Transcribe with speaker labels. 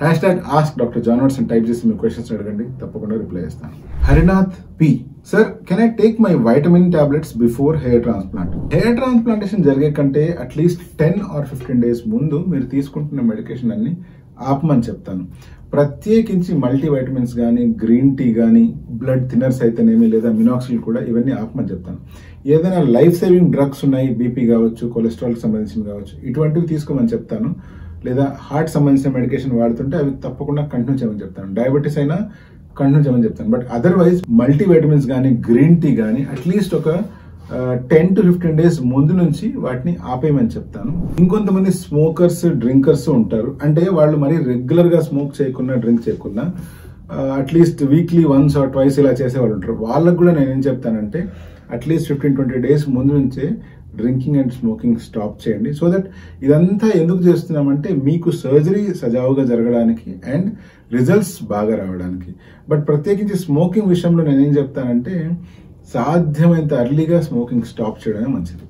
Speaker 1: #AskDrJohnWatson type చేసి మీ questions అడగండి, తప్పకుండా రిప్లై చేస్తాను. Harinath P, sir can I take my vitamin tablets before hair transplant? Hair transplantation జరిగే కంటే అట్లీస్ట్ 10 or 15 days ముందు మీరు తీసుకుంటున్న మెడికేషన్ అన్ని ఆపమని చెప్తాను. ప్రత్యేకించి మల్టీవైటమిన్స్ కానీ, గ్రీన్ టీ కానీ, బ్లడ్ థిన్నర్స్ అయితేనేమి, లేదా మినాక్సిల్ కూడా ఇవన్నీ ఆపమని చెప్తాను. ఏదైనా లైఫ్ సేవింగ్ డ్రగ్స్ ఉన్నాయి, బీపీ కావచ్చు, కొలెస్ట్రాల్కి సంబంధించిన కావచ్చు, ఇటువంటివి తీసుకోమని చెప్తాను. లేదా హార్ట్ సంబంధించిన మెడికేషన్ వాడుతుంటే అవి తప్పకుండా కంటిన్యూ చేయమని చెప్తాను. డయాబెటీస్ అయినా కంటిన్యూ చేయమని చెప్తాను. బట్ అదర్వైజ్ మల్టీవైటమిన్స్ కానీ, గ్రీన్ టీ కానీ అట్లీస్ట్ ఒక 10 to 15 days ముందు నుంచి వాటిని ఆపేయమని చెప్తాను. ఇంకొంతమంది స్మోకర్స్, డ్రింకర్స్ ఉంటారు. అంటే వాళ్ళు మరి రెగ్యులర్ గా స్మోక్ చేయకుండా, డ్రింక్ చేయకుండా at least weekly once or twice ఇలా చేసే వాళ్ళు ఉంటారు. వాళ్ళకు కూడా నేను ఏం చెప్తానంటే అట్లీస్ట్ 15-20 days ముందు నుంచే డ్రింకింగ్ అండ్ స్మోకింగ్ స్టాప్ చేయండి. సో దట్ ఇదంతా ఎందుకు చేస్తున్నామంటే మీకు సర్జరీ సజావుగా జరగడానికి అండ్ రిజల్ట్స్ బాగా రావడానికి. బట్ ప్రత్యేకించి స్మోకింగ్ విషయంలో నేనేం చెప్తానంటే సాధ్యమైనంత అర్లీగా స్మోకింగ్ స్టాప్ చేయడమే మంచిది.